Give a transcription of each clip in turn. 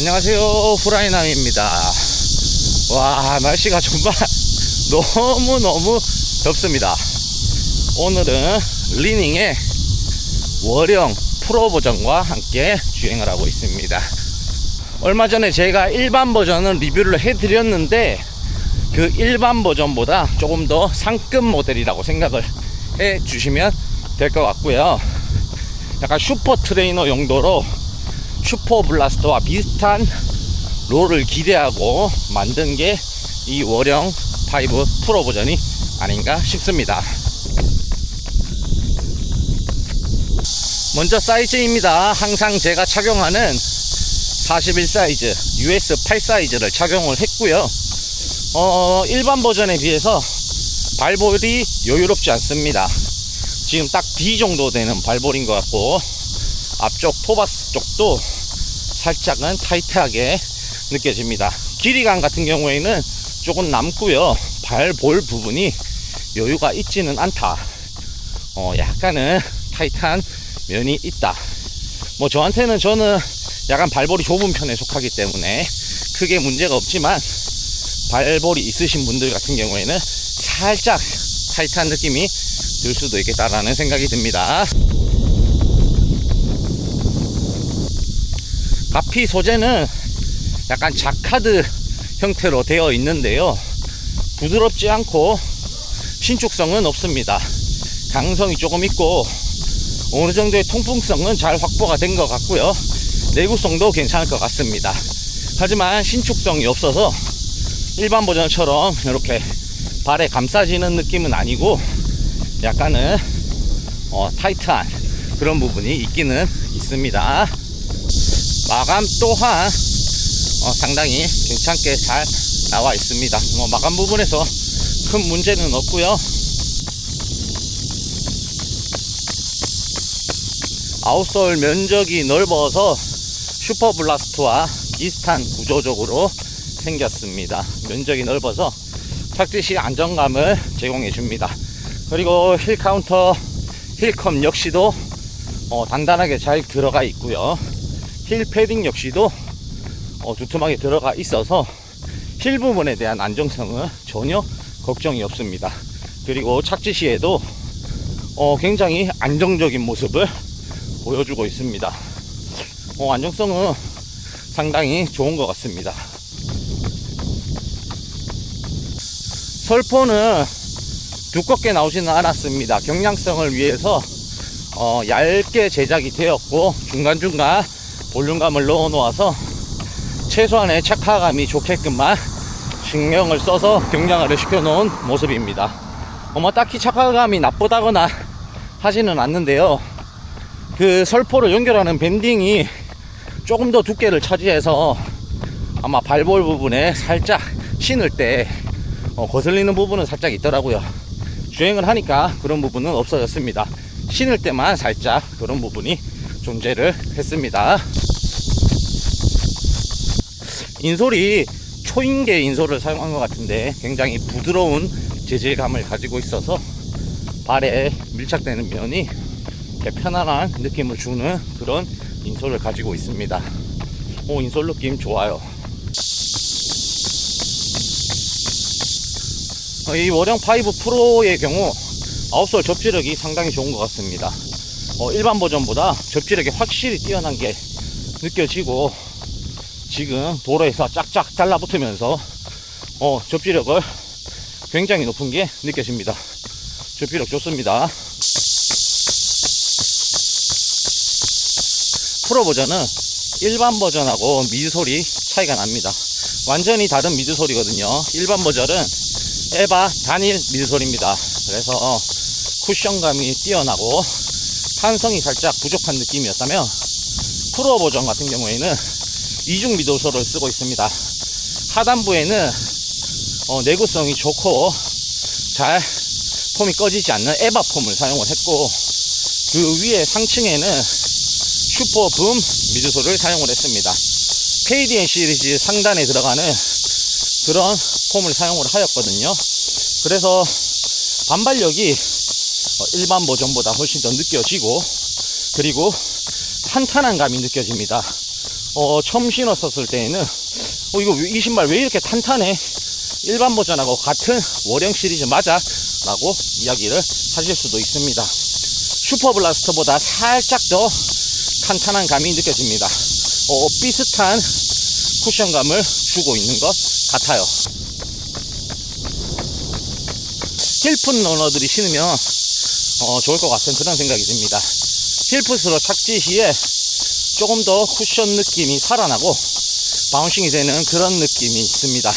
안녕하세요, 후라이남입니다. 와, 날씨가 정말 너무너무 덥습니다. 오늘은 리닝의 월형 프로 버전과 함께 주행을 하고 있습니다. 얼마 전에 제가 일반 버전은 리뷰를 해드렸는데 그 일반 버전보다 조금 더 상급 모델이라고 생각을 해 주시면 될 것 같고요. 약간 슈퍼 트레이너 용도로 슈퍼 블라스터와 비슷한 롤을 기대하고 만든 게 이 월형 5 프로 버전이 아닌가 싶습니다. 먼저 사이즈입니다. 항상 제가 착용하는 41 사이즈 US 8 사이즈를 착용을 했고요. 일반 버전에 비해서 발볼이 여유롭지 않습니다. 지금 딱 D 정도 되는 발볼인 것 같고, 앞쪽 토바스 쪽도 살짝은 타이트하게 느껴집니다. 길이감 같은 경우에는 조금 남고요. 발볼 부분이 여유가 있지는 않다. 약간은 타이트한 면이 있다. 뭐 저한테는, 저는 약간 발볼이 좁은 편에 속하기 때문에 크게 문제가 없지만, 발볼이 있으신 분들 같은 경우에는 살짝 타이트한 느낌이 들 수도 있겠다라는 생각이 듭니다. 가피 소재는 약간 자카드 형태로 되어 있는데요, 부드럽지 않고 신축성은 없습니다. 강성이 조금 있고 어느 정도의 통풍성은 잘 확보가 된 것 같고요. 내구성도 괜찮을 것 같습니다. 하지만 신축성이 없어서 일반 버전처럼 이렇게 발에 감싸지는 느낌은 아니고, 약간은 타이트한 그런 부분이 있기는 있습니다. 마감 또한 상당히 괜찮게 잘 나와 있습니다. 마감 부분에서 큰 문제는 없고요. 아웃솔 면적이 넓어서 슈퍼 블라스트와 비슷한 구조적으로 생겼습니다. 면적이 넓어서 착지시 안정감을 제공해 줍니다. 그리고 힐 카운터, 힐컵 역시도 단단하게 잘 들어가 있고요. 힐 패딩 역시도 두툼하게 들어가 있어서 힐 부분에 대한 안정성은 전혀 걱정이 없습니다. 그리고 착지 시에도 굉장히 안정적인 모습을 보여주고 있습니다. 안정성은 상당히 좋은 것 같습니다. 설포는 두껍게 나오지는 않았습니다. 경량성을 위해서 얇게 제작이 되었고, 중간중간 볼륨감을 넣어 놓아서 최소한의 착화감이 좋게끔만 신경을 써서 경량화를 시켜 놓은 모습입니다. 딱히 착화감이 나쁘다거나 하지는 않는데요, 그 설포를 연결하는 밴딩이 조금 더 두께를 차지해서 아마 발볼 부분에 살짝 신을 때 거슬리는 부분은 살짝 있더라고요. 주행을 하니까 그런 부분은 없어졌습니다. 신을 때만 살짝 그런 부분이 존재를 했습니다. 인솔이 초인계 인솔을 사용한 것 같은데 굉장히 부드러운 재질감을 가지고 있어서 발에 밀착되는 면이 편안한 느낌을 주는 그런 인솔을 가지고 있습니다. 인솔 느낌 좋아요. 이 월형 5 프로의 경우 아웃솔 접지력이 상당히 좋은 것 같습니다. 일반 버전보다 접지력이 확실히 뛰어난 게 느껴지고, 지금 도로에서 쫙쫙 달라붙으면서 접지력을 굉장히 높은 게 느껴집니다. 접지력 좋습니다. 프로 버전은 일반 버전하고 미드솔이 차이가 납니다. 완전히 다른 미드솔이거든요. 일반 버전은 에바 단일 미드솔입니다. 그래서 쿠션감이 뛰어나고 탄성이 살짝 부족한 느낌이었다면, 프로 버전 같은 경우에는 이중 미드솔을 쓰고 있습니다. 하단부에는 내구성이 좋고 잘 폼이 꺼지지 않는 에바 폼을 사용을 했고, 그 위에 상층에는 슈퍼붐 미드솔을 사용을 했습니다. KDN 시리즈 상단에 들어가는 그런 폼을 사용을 하였거든요. 그래서 반발력이 일반 버전보다 훨씬 더 느껴지고, 그리고 탄탄한 감이 느껴집니다. 처음 신었었을 때에는 이거 이 신발 왜 이렇게 탄탄해? 일반 버전하고 같은 워령 시리즈 맞아? 라고 이야기를 하실 수도 있습니다. 슈퍼블라스트보다 살짝 더 탄탄한 감이 느껴집니다. 비슷한 쿠션감을 주고 있는 것 같아요. 힐풋 러너들이 신으면 좋을 것 같은 그런 생각이 듭니다. 힐풋으로 착지 시에 조금 더 쿠션 느낌이 살아나고 바운싱이 되는 그런 느낌이 있습니다.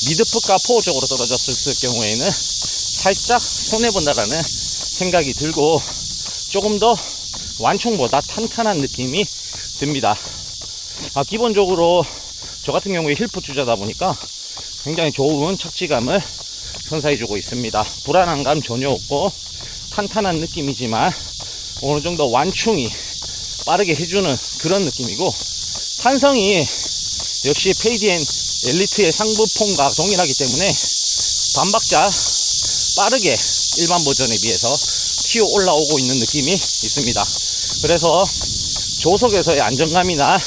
미드풋과 포 쪽으로 떨어졌을 경우에는 살짝 손해본다라는 생각이 들고 조금 더 완충보다 탄탄한 느낌이 듭니다. 기본적으로 저 같은 경우에 힐풋 주자다 보니까 굉장히 좋은 착지감을 선사해주고 있습니다. 불안한 감 전혀 없고 탄탄한 느낌이지만 어느 정도 완충이 빠르게 해주는 그런 느낌이고, 탄성이 역시 페이디엔 엘리트의 상부폼과 동일하기 때문에 반박자 빠르게 일반 버전에 비해서 튀어 올라오고 있는 느낌이 있습니다. 그래서 조석에서의 안정감이나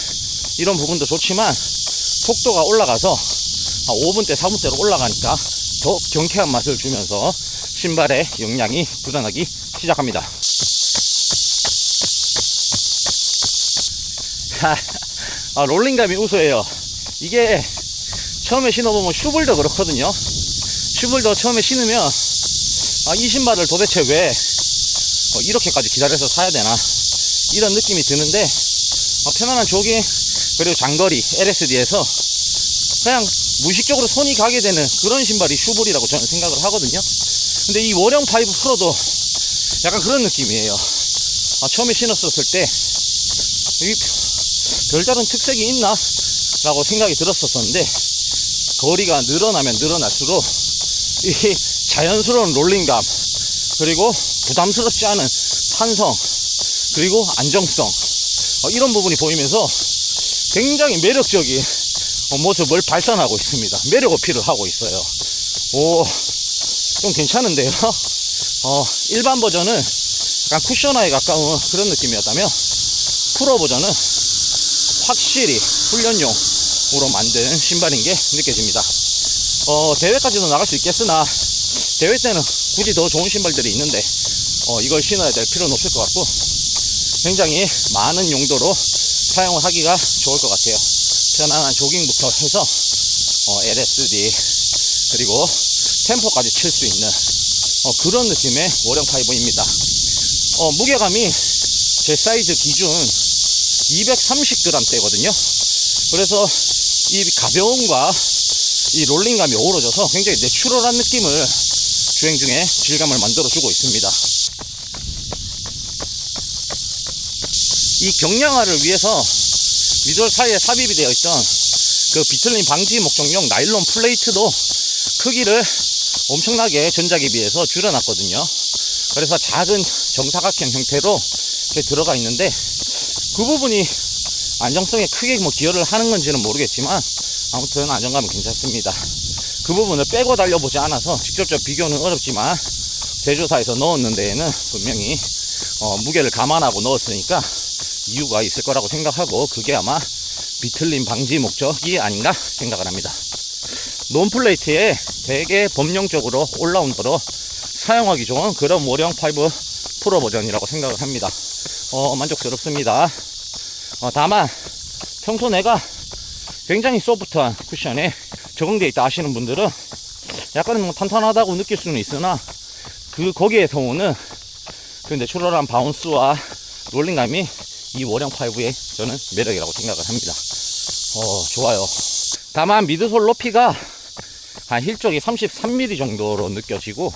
이런 부분도 좋지만 속도가 올라가서 5분대 4분대로 올라가니까 더 경쾌한 맛을 주면서 신발의 영향이 드러나기 시작합니다. 롤링감이 우수해요. 이게 처음에 신어보면 슈블도 그렇거든요. 슈블도 처음에 신으면 이 신발을 도대체 왜 이렇게까지 기다려서 사야 되나 이런 느낌이 드는데, 편안한 조깅 그리고 장거리 LSD에서 그냥 무의식적으로 손이 가게 되는 그런 신발이 슈블이라고 저는 생각을 하거든요. 근데 이 워령 5 프로도 약간 그런 느낌이에요. 처음에 신었을 때 별다른 특색이 있나? 라고 생각이 들었었는데, 거리가 늘어나면 늘어날수록 이 자연스러운 롤링감, 그리고 부담스럽지 않은 탄성, 그리고 안정성, 이런 부분이 보이면서 굉장히 매력적인 모습을 발산하고 있습니다. 매력 어필을 하고 있어요. 좀 괜찮은데요. 일반 버전은 약간 쿠셔너에 가까운 그런 느낌이었다면 프로 버전은 확실히 훈련용으로 만든 신발인 게 느껴집니다. 대회까지도 나갈 수 있겠으나 대회 때는 굳이 더 좋은 신발들이 있는데 이걸 신어야 될 필요는 없을 것 같고, 굉장히 많은 용도로 사용을 하기가 좋을 것 같아요. 편안한 조깅부터 해서 LSD 그리고 템포까지 칠 수 있는 그런 느낌의 워령 5입니다. 무게감이 제 사이즈 기준 230g대거든요. 그래서 이 가벼움과 이 롤링감이 어우러져서 굉장히 내추럴한 느낌을 주행 중에 질감을 만들어주고 있습니다. 이 경량화를 위해서 미돌 사이에 삽입이 되어 있던 그 비틀림 방지 목적용 나일론 플레이트도 크기를 엄청나게 전작에 비해서 줄여놨거든요. 그래서 작은 정사각형 형태로 이렇게 들어가 있는데, 그 부분이 안정성에 크게 기여를 하는 건지는 모르겠지만 아무튼 안정감은 괜찮습니다. 그 부분을 빼고 달려보지 않아서 직접적 비교는 어렵지만 제조사에서 넣었는 데에는 분명히 무게를 감안하고 넣었으니까 이유가 있을 거라고 생각하고, 그게 아마 비틀림 방지 목적이 아닌가 생각을 합니다. 논플레이트에 되게 범용적으로 올라운더로 사용하기 좋은 그런 워령 5 프로 버전이라고 생각을 합니다. 만족스럽습니다. 다만 평소 내가 굉장히 소프트한 쿠션에 적응되어 있다 하시는 분들은 약간은 탄탄하다고 느낄 수는 있으나 거기에서 오는 그 내추럴한 바운스와 롤링감이 이 워령 5의 저는 매력이라고 생각을 합니다. 좋아요. 다만 미드솔 높이가 한 힐쪽이 33mm 정도로 느껴지고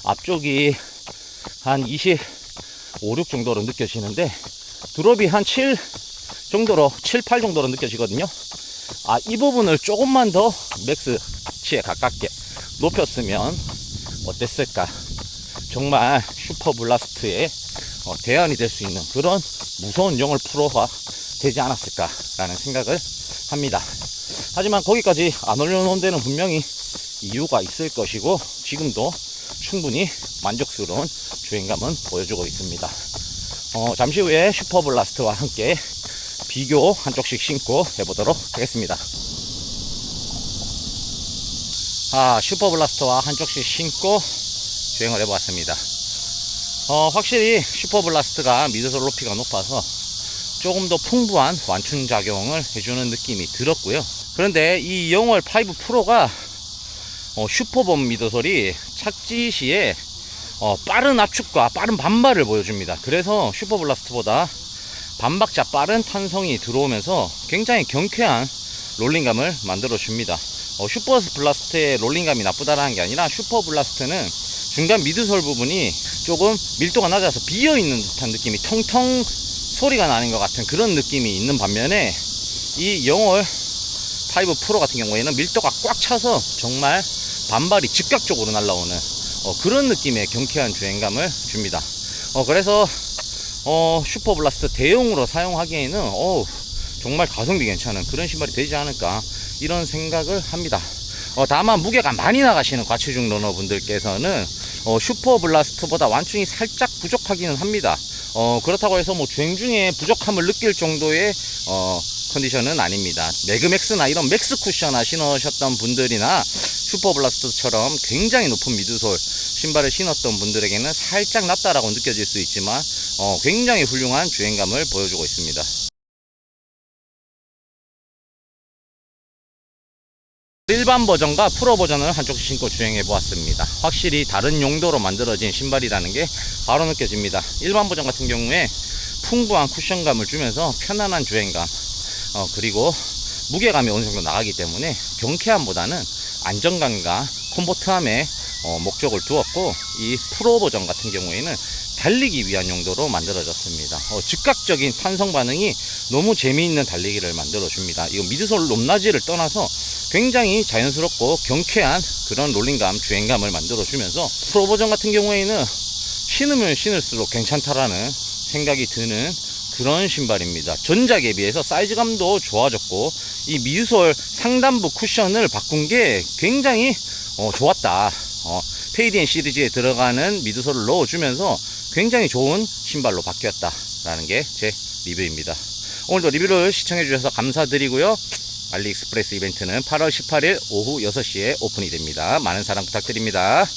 앞쪽이 한 25, 6 정도로 느껴지는데, 드롭이 한 7 정도로 7, 8 정도로 느껴지거든요. 이 부분을 조금만 더 맥스치에 가깝게 높였으면 어땠을까. 정말 슈퍼블라스트의 대안이 될 수 있는 그런 무서운 영월 프로가 되지 않았을까라는 생각을 합니다. 하지만 거기까지 안 올려놓은 데는 분명히 이유가 있을 것이고, 지금도 충분히 만족스러운 주행감은 보여주고 있습니다. 잠시 후에 슈퍼블라스트와 함께 비교 한쪽씩 신고 해보도록 하겠습니다. 슈퍼블라스터와 한쪽씩 신고 주행을 해보았습니다. 확실히 슈퍼블라스트가 미드솔 높이가 높아서 조금 더 풍부한 완충작용을 해주는 느낌이 들었고요. 그런데 이 0월 5 프로가 슈퍼범 미드솔이 착지 시에 빠른 압축과 빠른 반발을 보여줍니다. 그래서 슈퍼블라스트보다 반박자 빠른 탄성이 들어오면서 굉장히 경쾌한 롤링감을 만들어 줍니다. 슈퍼블라스트의 롤링감이 나쁘다라는 게 아니라 슈퍼블라스트는 중간 미드솔 부분이 조금 밀도가 낮아서 비어있는 듯한 느낌이 텅텅 소리가 나는 것 같은 그런 느낌이 있는 반면에 이 0월 5 프로 같은 경우에는 밀도가 꽉 차서 정말 반발이 즉각적으로 날라오는 그런 느낌의 경쾌한 주행감을 줍니다. 그래서 슈퍼블라스트 대용으로 사용하기에는 정말 가성비 괜찮은 그런 신발이 되지 않을까 이런 생각을 합니다. 다만 무게가 많이 나가시는 과체중 러너분들께서는 슈퍼블라스트보다 완충이 살짝 부족하기는 합니다. 그렇다고 해서 뭐 주행 중에 부족함을 느낄 정도의 컨디션은 아닙니다. 매그맥스나 이런 맥스 쿠션을 신으셨던 분들이나 슈퍼블라스트처럼 굉장히 높은 미드솔 신발을 신었던 분들에게는 살짝 낮다라고 느껴질 수 있지만 굉장히 훌륭한 주행감을 보여주고 있습니다. 일반 버전과 프로 버전을 한쪽씩 신고 주행해 보았습니다. 확실히 다른 용도로 만들어진 신발이라는 게 바로 느껴집니다. 일반 버전 같은 경우에 풍부한 쿠션감을 주면서 편안한 주행감, 그리고 무게감이 어느 정도 나가기 때문에 경쾌함보다는 안정감과 컴포트함에 목적을 두었고, 이 프로 버전 같은 경우에는 달리기 위한 용도로 만들어졌습니다. 즉각적인 탄성 반응이 너무 재미있는 달리기를 만들어 줍니다. 이거 미드솔 높낮이를 떠나서 굉장히 자연스럽고 경쾌한 그런 롤링감, 주행감을 만들어 주면서 프로 버전 같은 경우에는 신으면 신을수록 괜찮다라는 생각이 드는 그런 신발입니다. 전작에 비해서 사이즈감도 좋아졌고, 이 미드솔 상단부 쿠션을 바꾼 게 굉장히 좋았다. 페이디엔 시리즈에 들어가는 미드솔을 넣어주면서 굉장히 좋은 신발로 바뀌었다 라는 게 제 리뷰입니다. 오늘도 리뷰를 시청해 주셔서 감사드리고요. 알리익스프레스 이벤트는 8월 18일 오후 6시에 오픈이 됩니다. 많은 사랑 부탁드립니다.